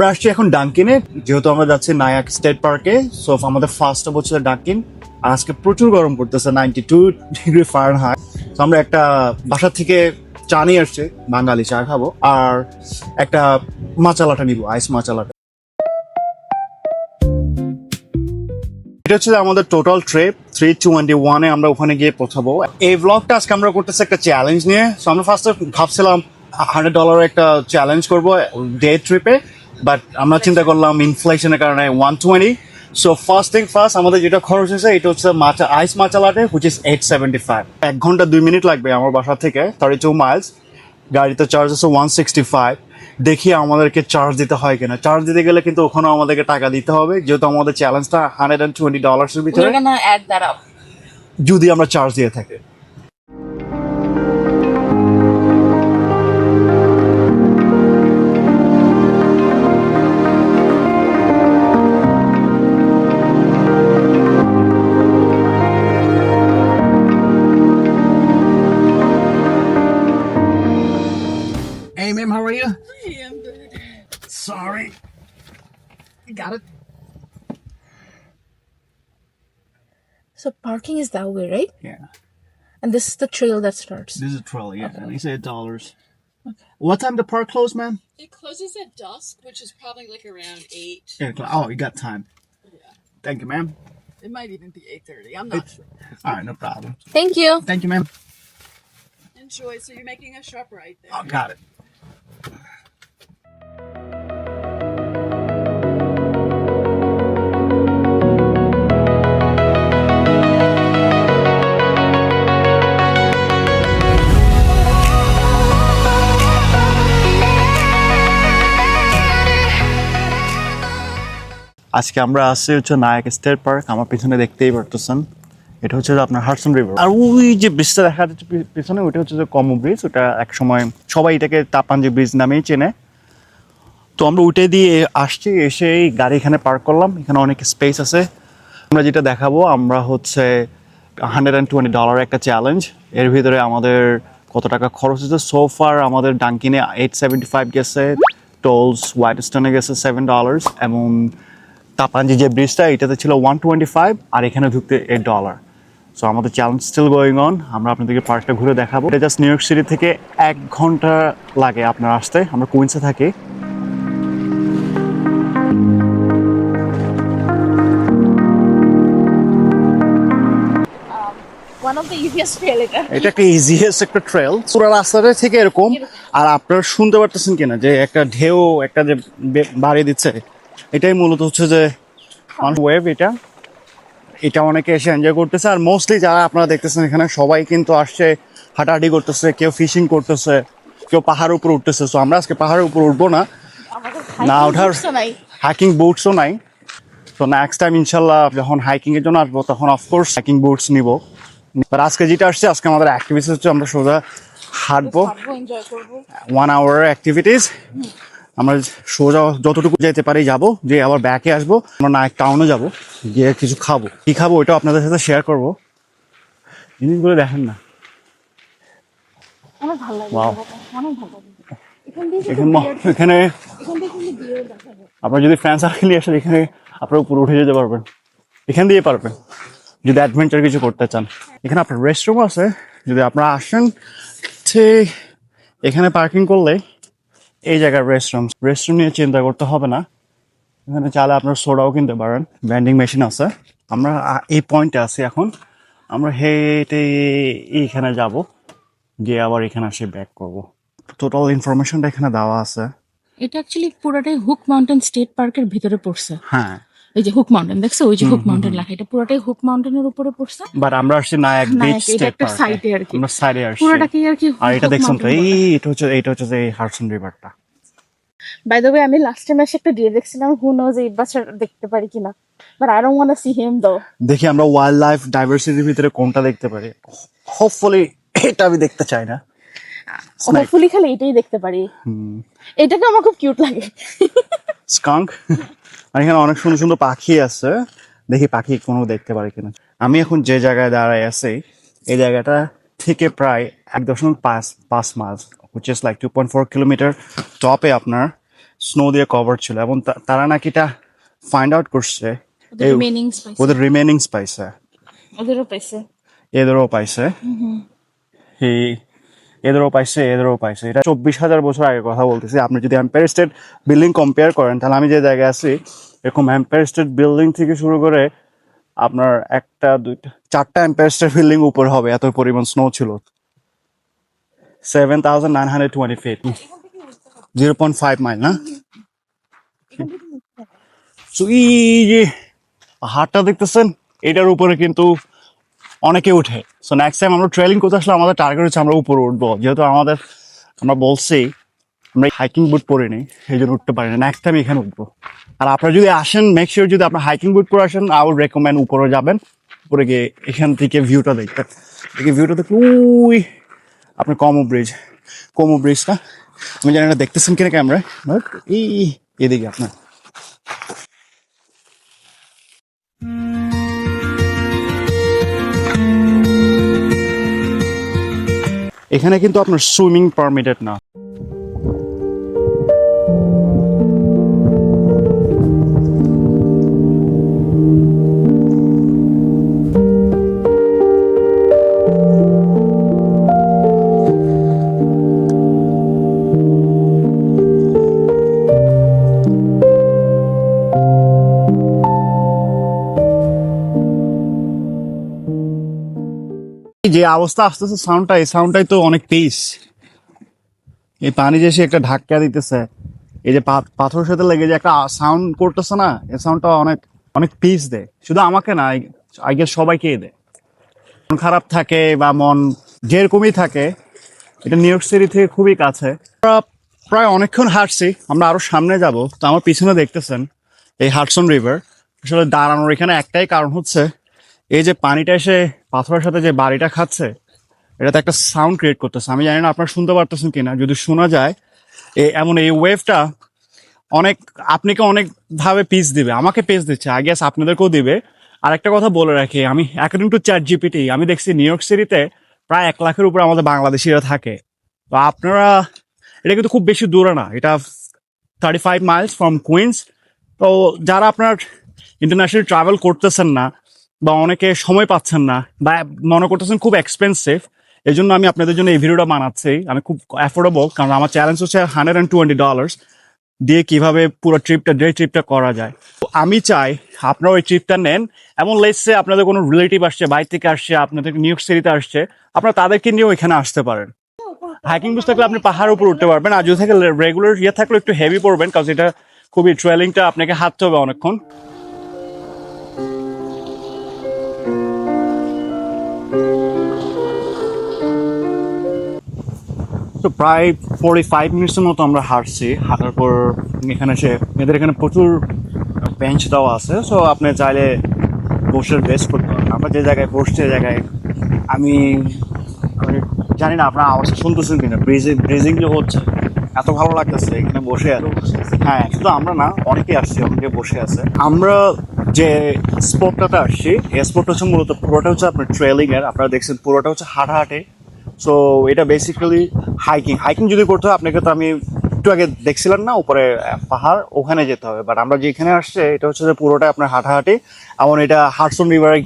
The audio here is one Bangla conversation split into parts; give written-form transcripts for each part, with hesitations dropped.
আমরা আসছি এখন ডাঙ্কিনে, যেহেতু আমরা যাচ্ছি নায়াক স্টেট পার্কে। সো আমাদের ফার্স্ট অফ হচ্ছে ডাঙ্কিন। আর আজকে প্রচুর গরম পড়তেছে, 92 ডিগ্রি ফারেনহাইট। তো আমরা একটা বাসা থেকে চা নিয়ে আসছি, বাঙালি চা খাবো, আর একটা মাচা লাটা নিবো, আইস মাচা লাটা। এটা হচ্ছে আমাদের টোটাল ট্রিপ 321-এ আমরা ওখানে গিয়ে পৌঁছাবো। এই ব্লগটা আজকে আমরা করতেছি একটা চ্যালেঞ্জ নিয়ে। সো আমরা ফার্স্টে ভাবছিলাম $100 একটা চ্যালেঞ্জ করবো ডে ট্রিপে, বাট আমরা চিন্তা করলাম ইনফ্লেশনের কারণে 120। সো ফার্স্ট থিং ফার্স্ট, আমাদের যেটা খরচ হয়েছে এটা হচ্ছে মাচা আইস মাচা লাটে, হুইচ ইজ 875। 1 ঘন্টা 2 মিনিট লাগবে আমার বাসা থেকে, 32 মাইলস। গাড়িতে চার্জ আছে 165। দেখি আমাদেরকে চার্জ দিতে হয় কিনা। চার্জ দিতে গেলে কিন্তু ওখানেও আমাদেরকে টাকা দিতে হবে, যেহেতু আমাদের চ্যালেঞ্জটা $120 ভিতরে, We're gonna add that up. যদি আমরা চার্জ দিয়ে থাকি। Hey, ma'am, how are you? Hey, I'm good. Sorry. You got it? So parking is that way, right? Yeah. And this is the trail that starts. This is a trolley, yeah. And he said $8. Okay. What time the park close, man? It closes at dusk, which is probably like around 8. 8 o'clock. Oh, you got time. Yeah. Thank you, ma'am. It might even be 8:30. I'm not sure. All right, no problem. Thank you. Thank you, ma'am. Enjoy. So you're making a shop right there. Oh, got it. আজকে আমরা আসছি হচ্ছে নায়াক স্টেট পার্ক। আমার পিছনে দেখতেই পারতেছেন, এটা হচ্ছে যে আপনার হাডসন রিভার। আর ওই যে ব্রিজটা দেখা যাচ্ছে পিছনে, ওইটা হচ্ছে যে কমো ব্রিজ। ওটা এক সময় সবাই এটাকে তাপাঞ্জি ব্রিজ নামেই চেনে। তো আমরা ওইটাই দিয়ে আসছি, এসে এই গাড়ি এখানে পার্ক করলাম। এখানে অনেক স্পেস আছে। আমরা যেটা দেখাবো, আমরা হচ্ছে $120 একটা চ্যালেঞ্জ। এর ভিতরে আমাদের কত টাকা খরচ হচ্ছে সোফার, আমাদের ডাঙ্কিনে 875 গেছে, টোলস হোয়াইটস্টোনে গেছে $7, এবং তাপাঞ্জি যে ব্রিজটা এটাতে ছিল 125, আর এখানে ঢুকতে $8। সো আমাদের চ্যালেঞ্জ স্টিল গোয়িং অন। আমরা আপনাদেরকে পার্কটা ঘুরে দেখাবো। এটা জাস্ট নিউ ইয়র্ক সিটি থেকে 1 ঘন্টা লাগে আপনার আসতে। আমরা কুইন্সে থাকি। One of the easiest trail এটা. এটা একটা ইজিয়েস্ট একটা ট্রেল পুরো রাস্তাটা থেকে এরকম। আর আপনারা শুনতে পারতেছেন কিনা যে একটা ঢেউ একটা যে বাড়ি দিচ্ছে, এটাই মূলত হচ্ছে যে ওয়েভ। এটা অনেকে এসে এনজয় করতেছে। আর মোস্টলি যারা আপনারা দেখতেছেন এখানে, সবাই কিন্তু আসছে, হাঁটাহাঁটি করতেছে, কেউ ফিশিং করতেছে, কেউ পাহাড়ের উপর উঠতেছে। সো আমরা আজকে পাহাড়ের উপর উঠবো না, না ওঠার হাইকিং বুটসও নাই। তো নেক্সট টাইম ইনশাল্লাহ যখন হাইকিং এর জন্য আসবো, তখন অফকোর্স হাইকিং বুটস নিব। আর আজকে যেটা আসছে, আজকে আমাদের অ্যাক্টিভিটিস হচ্ছে আমরা সোজা হাঁটবো, এনজয় করবো. 1 hour অ্যাক্টিভিটিস। আমরা সোজা যতটুকু যেতে পারি যাবো, যে আবার ব্যাকে আসবো। আমরা নায়ক টাউনে যাবো, গিয়ে কিছু খাবো। কি খাবো ওইটাও আপনাদের সাথে শেয়ার করবো। জিনিসগুলো দেখেন না, অনেক ভালো লাগে. ওয়াও। অনেক ভালো লাগে. এখান দিয়ে এখানে কিন্তু বিয়ের দেখা যায়. আপনার যদি ফ্রেন্ড সার্কেল নিয়ে আসেন, এখানে আপনার উপরে উঠে যেতে পারবেন, এখান দিয়ে পারবেন যদি অ্যাডভেঞ্চার কিছু করতে চান। এখানে আপনার রেস্টরুম আছে, যদি আপনারা আসেন ঠিক এখানে পার্কিং করলে এই জায়গার রেস্টরুম নিয়ে চিন্তা করতে হবে না। এখানে চাইলে আপনার সোডাও কিনতে পারেন, ভেন্ডিং মেশিন আছে। আমরা এই পয়েন্টে আছি এখন। আমরা হেঁটে এইখানে যাব, গিয়ে আবার এখানে এসে ব্যাক করব। টোটাল ইনফরমেশনটা এখানে দেওয়া আছে। এটা অ্যাকচুয়ালি পুরোটাই হুক মাউন্টেন স্টেট পার্কের ভিতরে পড়ছে. হ্যাঁ, এই যে হুক মাউন্টেন দেখছো, ওই যে হুক মাউন্টেন লেখা, এটা পুরোটাই হুক মাউন্টেনের উপরে পড়ছে. বাট আমরা আসছি নায়াক বিচ এটা স্টেট একটা পার্কে। সাইডে আর কি. আমরা সাইডে আসছি। পুরোটাকেই আর কি. আর এটা দেখছেন তো, এটা হচ্ছে যে হাডসন রিভারটা। বাই দ্য ওয়ে, আমি লাস্ট টাইম এসে একটা ডিয়ার দেখছিলাম. হু নোজ এই বছর দেখতে পারি কিনা, but I don't want to see him দো. দেখি আমরা ওয়াইল্ড লাইফ ডাইভার্সিটির ভিতরে কোনটা দেখতে পারি। হোপফুলি এটা আমি দেখতে চাই না, হোপফুলি খালি এটাই দেখতে পারি. এটাকে আমার খুব কিউট লাগে. স্কাঙ্ক। আর এখানে অনেক সুন্দর সুন্দর পাখি আছে, দেখি পাখি কোনো দেখতে পারি কিনা। আমি এখন যে জায়গায় দাঁড়ায় আছি, এই জায়গাটা থেকে প্রায় 1.5 mile, which is like 2.4 kilometre টপে আপনার স্নো দিয়ে কভার ছিল, এবং তারা নাকি এটা ফাইন্ড আউট করছে ওদের এই রিমেনিংস পাইছে, ওদের রিমেনিংস পাইছে, ওদেরও পাইছে। এদেরও পাইছে, এই এদেরও পাইছে। এটা 24,000 বছর আগে কথা বলতেছি। আপনি যদি এম্পায়ার স্টেট বিল্ডিং কম্পেয়ার করেন, তাহলে আমি যে জায়গায় আছি এরকম এম্পায়ার স্টেট বিল্ডিং থেকে শুরু করে আপনার একটা দুইটা চারটা এম্পায়ার স্টেট বিল্ডিং উপর হবে, এত পরিমাণ স্নো ছিল। 7,920 ফিট, 0.5 মাইল না? So, এই যে পাহাড়টা দেখতেছেন, এটার উপরে কিন্তু অনেকে উঠে। সো নেক্সট টাইম আমরা ট্রেলিং করতে আসলে আমাদের টার্গেট হচ্ছে আমরা উপরে উঠবো, যেহেতু আমরা বলছি আমরা হাইকিং বুট পরে নিই, এই জন্য উঠতে পারি না। নেক্সট টাইম এখানে উঠবো। আর আপনারা যদি আসেন, মেক শিওর যদি আপনার হাইকিং বুট পরে আসেন, আই উড রেকমেন্ড উপরে যাবেন। উপরে গিয়ে এখান থেকে ভিউটা দেখবেন। ভিউটা দেখলে ওই আপনার কমো ব্রিজটা, আমি জানি না দেখতেছেন কিনা ক্যামেরায়, বাট এদিকে আপনার এখানে কিন্তু আপনার সুইমিং পারমিটেড না। যে অবস্থা আসতেছে সাউন্ডটা, এই সাউন্ডটাই তো অনেক পিস। এই পানি যে সে একটা ধাক্কা দিতেছে, এই যে পাথরের সাথে লেগে যে একটা সাউন্ড করতেছে না, এই সাউন্ডটা অনেক অনেক পিস দেয়। শুধু আমাকে না, আই গেস সবাইকেই দেয়। মন খারাপ থাকে বা মন যেরকমই থাকে, এটা নিউ ইয়র্ক সিটি থেকে খুবই কাছে। আমরা প্রায় অনেকক্ষণ হাঁটছি, আমরা আরো সামনে যাব। তো আমার পিছনে দেখতেছেন এই হাডসন রিভার। আসলে দাঁড়ানোর এখানে একটাই কারণ হচ্ছে, এই যে পানিটা এসে পাথরের সাথে যে বাড়িটা খাচ্ছে, এটাতে একটা সাউন্ড ক্রিয়েট করতেছে। আমি জানি না আপনারা শুনতে পারতেছেন কিনা, যদি শোনা যায় এমন এই ওয়েভটা অনেক আপনাকে অনেক ভাবে পিস দিবে, আমাকে পিস দিচ্ছে, আই গেস আপনাদেরকেও দিবে। আর একটা কথা বলে রাখি, আমি অ্যাকর্ডিং টু চ্যাট জিপিটি আমি দেখছি নিউ ইয়র্ক সিটিতে প্রায় 1 লাখের উপরে আমাদের বাংলাদেশিরা থাকে। তো আপনারা, এটা কিন্তু খুব বেশি দূরে না, এটা 35 মাইলস ফ্রম কুইন্স। তো যারা আপনার ইন্টারন্যাশনাল ট্রাভেল করতেছেন না, বা অনেকে সময় পাচ্ছেন না, বা মনে করতেছেন খুব এক্সপেন্সিভ, এই জন্য আমি আপনাদের জন্য এই ভিডিওটা বানাচ্ছি। আমি খুব অ্যাফোর্ডেবল, কারণ আমার চ্যালেঞ্জ হচ্ছে $120 দিয়ে কিভাবে পুরো ডে ট্রিপটা করা যায়। তো আমি চাই আপনারা ওই ট্রিপটা নেন, এবং লেটসে আপনাদের কোনো রিলেটিভ আসছে, বাইরে থেকে আসছে, আপনাদের নিউ ইয়র্ক সিটিতে আসছে, আপনারা তাদেরকে নিয়েও এখানে আসতে পারেন। হাইকিং বুট থাকলে আপনি পাহাড়ের উপর উঠতে পারবেন, আর যদি থাকে রেগুলার থাকলে একটু হেভি পড়বেন, কারণ এটা খুবই ট্রেলিংটা আপনাকে হাঁটতে হবে অনেকক্ষণ। তো প্রায় 45 মিনিটসের মতো আমরা হাঁটছি। হাঁটার পর এখানে এদের এখানে প্রচুর বেঞ্চ দেওয়া আছে, সো আপনি চাইলে বসে রেস্ট করতে পারেন। আমরা যে জায়গায় বসছি, জায়গায় আমি জানি না আপনার আওয়াজটা শুনতেছেন কিনা, ব্রিজিং যে হচ্ছে, এত ভালো লাগতেছে এখানে বসে। হ্যাঁ, শুধু আমরা না, অনেকেই আসছে, অনেকে বসে আছে। আমরা যে স্পটটাতে আসছি, এই স্পটটা হচ্ছে মূলত পুরোটা হচ্ছে আপনার ট্রেলিং এর, আপনারা দেখছেন পুরোটা হচ্ছে হাঁটাহাঁটে। সো এটা বেসিক্যালি হাইকিং যদি করতে হয় আপনাকে, তো আমি একটু আগে দেখছিলাম না উপরে পাহাড়, ওখানে যেতে হবে। বাট আমরা যেখানে আসছে এটা হচ্ছে যে পুরোটা আপনার হাঁটাহাঁটি, এমন এটা হাডসন রিভারে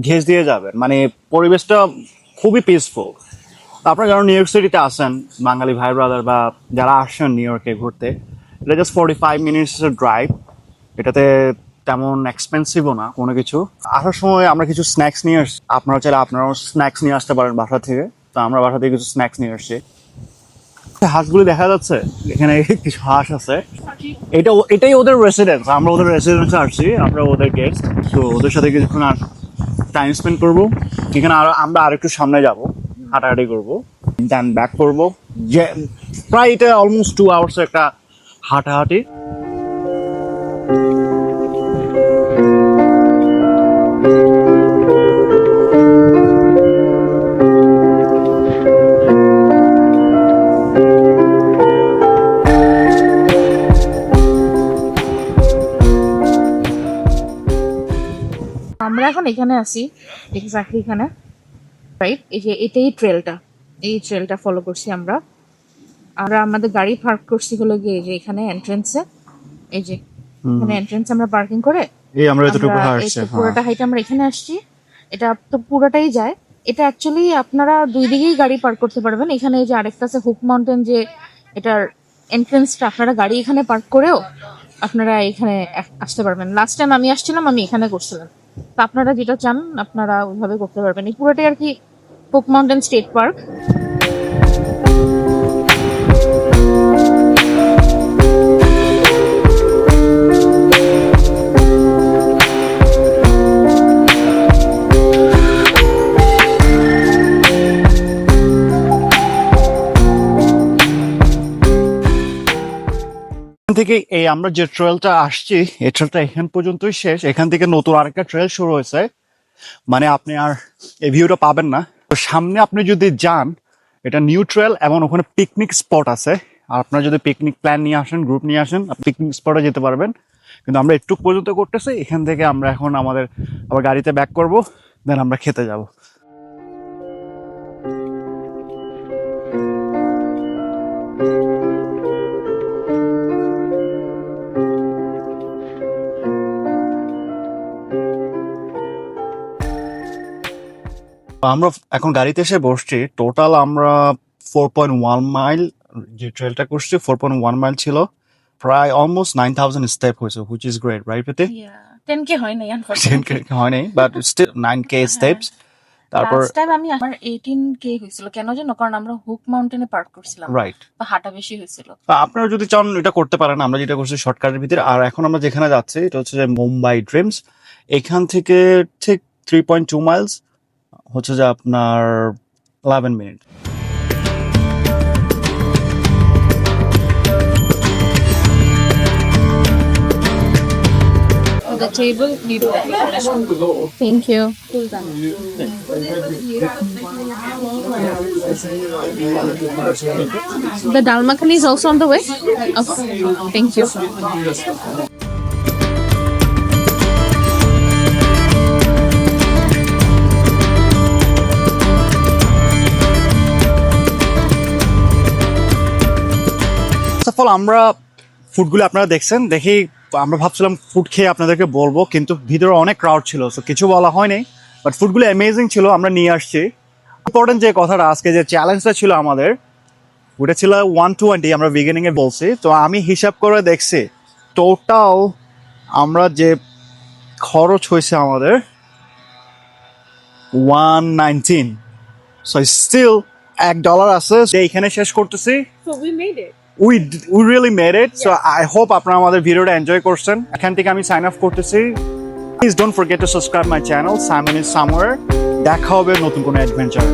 ঘেঁষ দিয়ে যাবেন, মানে পরিবেশটা খুবই পিসফুল। আপনারা যারা নিউ ইয়র্ক সিটিতে আসেন, বাঙালি ভাই ব্রাদার বা যারা আসেন নিউ ইয়র্কে ঘুরতে, এটা জাস্ট 45 মিনিটসের ড্রাইভ। এটাতে তেমন এক্সপেন্সিভও না কোনো কিছু। আসার সময় আমরা কিছু স্ন্যাক্স নিয়ে আসছি, আপনারা চাইলে আপনারাও স্ন্যাক্স নিয়ে আসতে পারেন বাসা থেকে। তো আমরা বাসা থেকে কিছু স্ন্যাক্স নিয়ে আসছি। হাঁসগুলি দেখা যাচ্ছে, এখানে কিছু হাঁস আছে। এটাই ওদের রেসিডেন্স, আমরা ওদের রেসিডেন্সে আসছি, আমরা ওদের গেস্ট। তো ওদের সাথে কিছুক্ষণ আর টাইম স্পেন্ড করবো। এখানে আমরা আরেকটু সামনে যাব, হাঁটাহাঁটি করবো, দেন ব্যাক করবো। যে প্রায় এটা অলমোস্ট 2 আওয়ার্স একটা হাঁটাহাঁটি। আমরা এখন এখানে আছি, এক্স্যাক্টলি এখানে, রাইট? এই যে এই ট্রেলটা ফলো করছি আমরা। আমরা আমাদের গাড়ি পার্ক করছি হলো গিয়ে যে এখানে এন্ট্রেন্সে। এই যে মানে এন্ট্রান্স আমরা পার্কিং করে এই আমরা এতটুকু আমরা আসছে এই তো পুরোটা হাইটে আমরা এখানে আসছি। এটা তো পুরোটাই যায়। এটা অ্যাকচুয়ালি আপনারা দুই দিকেই গাড়ি পার্ক করতে পারবেন। এখানে এই যে আরেকটা আছে হুক মাউন্টেন, যে এটার এন্ট্রান্সটা আপনারা গাড়ি এখানে পার্ক করেও আপনারা এখানে আসতে পারবেন। লাস্ট টাইম আমি আসছিলাম, আমি এখানে করছিলাম। তো আপনারা যেটা চান আপনারা ওইভাবে করতে পারবেন। এই পুরোটাই আর কি হুক মাউন্টেন স্টেট পার্ক। এখান থেকে এই আমরা যে ট্রেলটা আসছি এই ট্রেলটা এখান পর্যন্তই শেষ। এখান থেকে নতুন আরেকটা ট্রেল শুরু হয়েছে, মানে আপনি আর এই ভিউটা পাবেন না। তো সামনে আপনি যদি যান এটা নিউ ট্রেল এবং ওখানে পিকনিক স্পট আছে। আর আপনারা যদি পিকনিক প্ল্যান নিয়ে আসেন, গ্রুপ নিয়ে আসেন, পিকনিক স্পটে যেতে পারবেন। কিন্তু আমরা একটু পর্যন্ত করতেছি, এখান থেকে আমরা এখন আমাদের আবার গাড়িতে ব্যাক করব, দেন আমরা খেতে যাব। আমরা এখন গাড়িতে এসে বসছি। টোটাল আমরা 4.1 মাইল যে ট্রেলটা করছি, 4.1 মাইল ছিল, প্রায় অলমোস্ট 9,000 স্টেপ হয়েছে, which is great, right Preeti? 10K হয় নাই 10K হয়নি, বাট স্টিল 9K স্টেপস। তারপর লাস্ট টাইম আমি আমার 18K হয়েছিল। কেন জানো? কারণ আমরা হুক মাউন্টেনে পার্ক করছিলাম, রাইট। তো হাঁটা বেশি হয়েছিল। আপনারা যদি চান এটা করতে পারেন, আমরা যেটা করছি শর্টকাটের ভিতরে। আর এখন আমরা যেখানে যাচ্ছি এটা হচ্ছে যে মুম্বাই ড্রিমস। এখান থেকে ঠিক 3.2 মাইলস, হচ্ছে যে আপনার 11 minute. The table, thank you. The dal makhani is also on the way. Okay. Thank you. আমরা ফুডগুলো আপনারা দেখছেন, দেখি আমরা ভাবছিলাম ফুড খেয়ে আপনাদেরকে বলবো, কিন্তু ভিতরে অনেক ক্রাউড ছিল, তো কিছু বলা হয়নি। বাট ফুডগুলো অ্যামেজিং ছিল, আমরা নিয়ে আসছি। ইম্পর্টেন্ট যে কথাটা, আজকে যে চ্যালেঞ্জটা ছিল আমাদের, ওটা ছিল 120, আমরা বিগিনিং এ বলছি। তো আমি হিসাব করে দেখছি টোটাল আমরা যে খরচ হয়েছে আমাদের 119। সো স্টিল $1 আছে, এইখানে শেষ করতেছি। So we made it. We really made it. So I hope আপনারা আমাদের ভিডিওটা এনজয় করছেন। এখান থেকে আমি সাইন অফ করতেছি। Please don't forget to subscribe my channel, Simon is Somewhere. দেখা হবে নতুন কোনো অ্যাডভেঞ্চার।